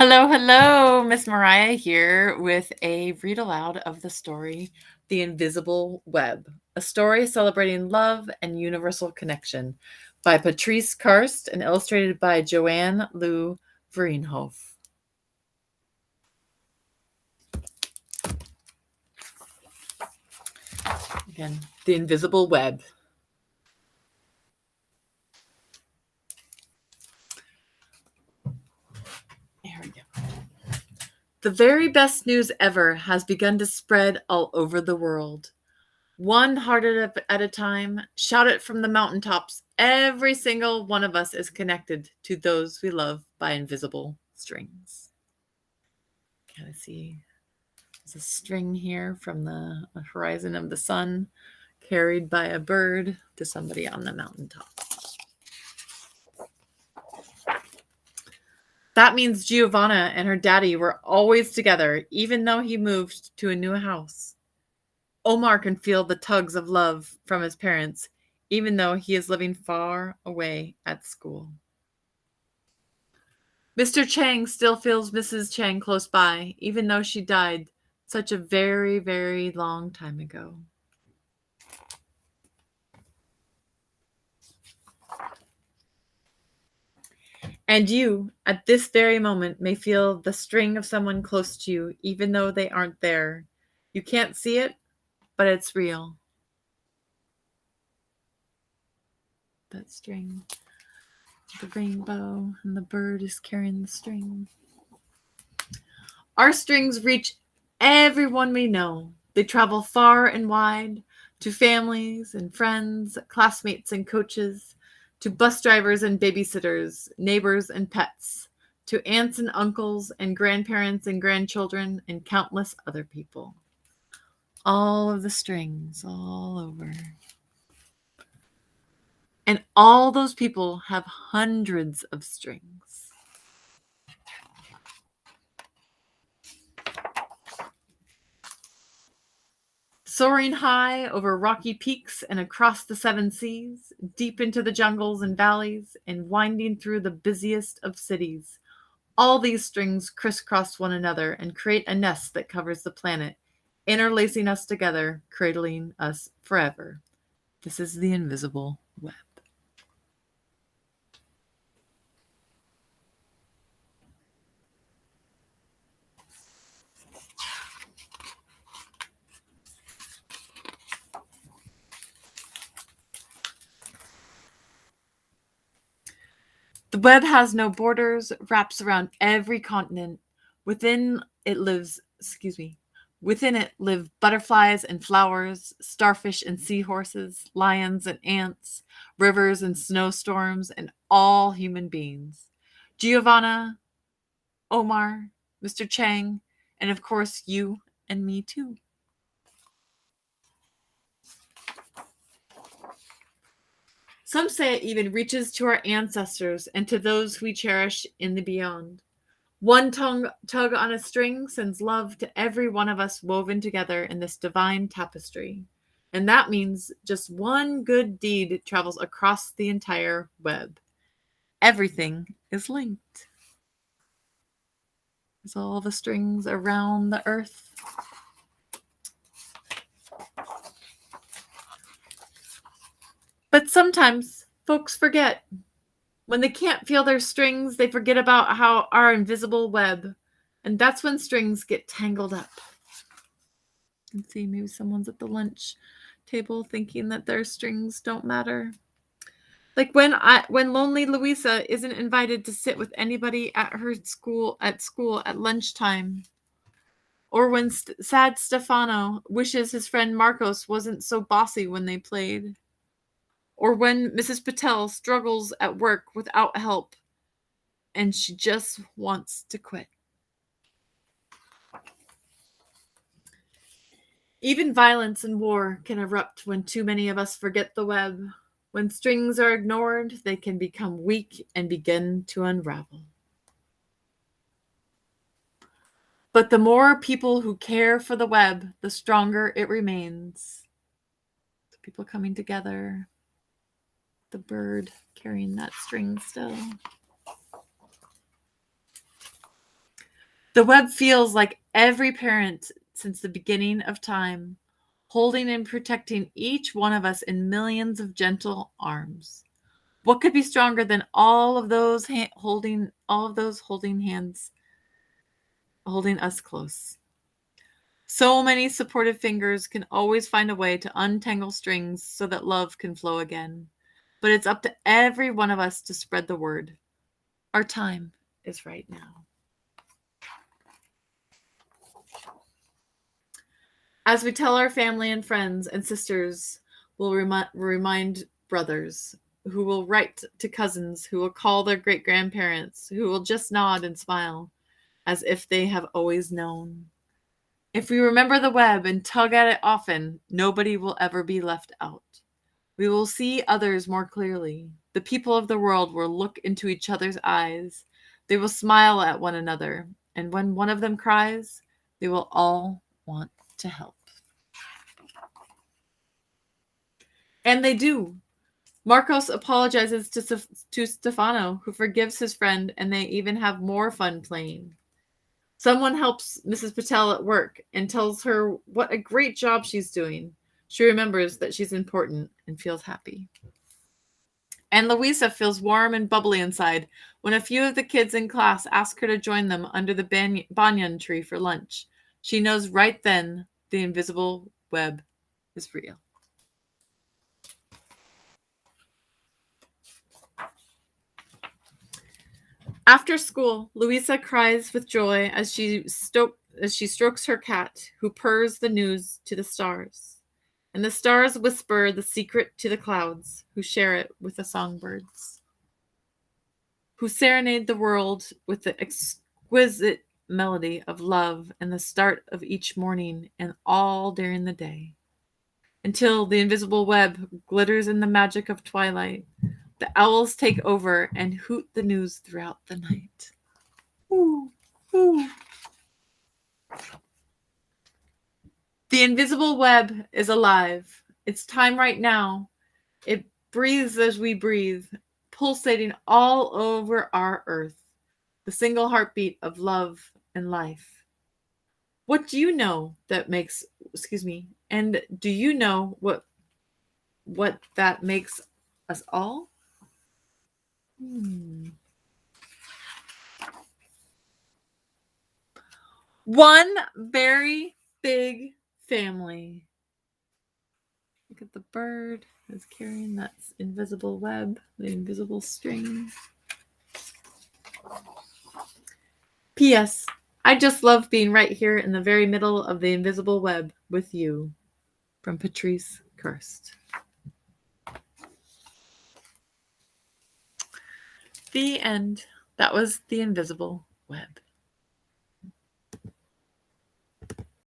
Hello, hello. Miss Myriah here with a read aloud of the story, The Invisible Web, a story celebrating love and universal connection by Patrice Karst and illustrated by Joanne Lew-Vriethoff. Again, The Invisible Web. There we go. The very best news ever has begun to spread all over the world. One heart at a time, shout it from the mountaintops. Every single one of us is connected to those we love by invisible strings. Can I see? There's a string here from the horizon of the sun carried by a bird to somebody on the mountaintop. That means Giovanna and her daddy were always together, even though he moved to a new house. Omar can feel the tugs of love from his parents, even though he is living far away at school. Mr. Chang still feels Mrs. Chang close by, even though she died such a very, very long time ago. And you, at this very moment, may feel the string of someone close to you, even though they aren't there. You can't see it, but it's real. That string, the rainbow, and the bird is carrying the string. Our strings reach everyone we know. They travel far and wide to families and friends, classmates and coaches, to bus drivers and babysitters, neighbors and pets, to aunts and uncles and grandparents and grandchildren and countless other people. All of the strings all over. And all those people have hundreds of strings. Soaring high over rocky peaks and across the seven seas, deep into the jungles and valleys, and winding through the busiest of cities, all these strings crisscross one another and create a nest that covers the planet, interlacing us together, cradling us forever. This is the invisible web. The web has no borders, wraps around every continent. Within it live butterflies and flowers, starfish and seahorses, lions and ants, rivers and snowstorms, and all human beings. Giovanna, Omar, Mr. Chang, and of course you and me too. Some say it even reaches to our ancestors and to those we cherish in the beyond. One tug on a string sends love to every one of us woven together in this divine tapestry. And that means just one good deed travels across the entire web. Everything is linked. There's all the strings around the earth. But sometimes folks forget. When they can't feel their strings, they forget about how our invisible web. And that's when strings get tangled up. You can see maybe someone's at the lunch table thinking that their strings don't matter. Like when lonely Louisa isn't invited to sit with anybody at school at lunchtime. Or when sad Stefano wishes his friend Marcos wasn't so bossy when they played. Or when Mrs. Patel struggles at work without help and she just wants to quit. Even violence and war can erupt when too many of us forget the web. When strings are ignored, they can become weak and begin to unravel. But the more people who care for the web, the stronger it remains. The people coming together, the bird carrying that string still. The web feels like every parent since the beginning of time, holding and protecting each one of us in millions of gentle arms. What could be stronger than all of those holding hands, holding us close? So many supportive fingers can always find a way to untangle strings so that love can flow again. But it's up to every one of us to spread the word. Our time is right now. As we tell our family and friends and sisters, we'll remind brothers, who will write to cousins, who will call their great-grandparents, who will just nod and smile as if they have always known. If we remember the web and tug at it often, nobody will ever be left out. We will see others more clearly. The people of the world will look into each other's eyes. They will smile at one another. And when one of them cries, they will all want to help. And they do. Marcos apologizes to Stefano, who forgives his friend, and they even have more fun playing. Someone helps Mrs. Patel at work and tells her what a great job she's doing. She remembers that she's important and feels happy. And Louisa feels warm and bubbly inside when a few of the kids in class ask her to join them under the banyan tree for lunch. She knows right then the invisible web is real. After school, Louisa cries with joy as she strokes her cat, who purrs the news to the stars. And the stars whisper the secret to the clouds, who share it with the songbirds, who serenade the world with the exquisite melody of love and the start of each morning and all during the day, until the invisible web glitters in the magic of twilight. The owls take over and hoot the news throughout the night. Ooh, ooh. The invisible web is alive. It's time right now. It breathes as we breathe, pulsating all over our earth, the single heartbeat of love and life. What do you know that makes, and do you know what that makes us all? One very big family. Look at the bird that's carrying that invisible web, the invisible string. P.S. I just love being right here in the very middle of the invisible web with you. From Patrice Karst. The end. That was The Invisible Web.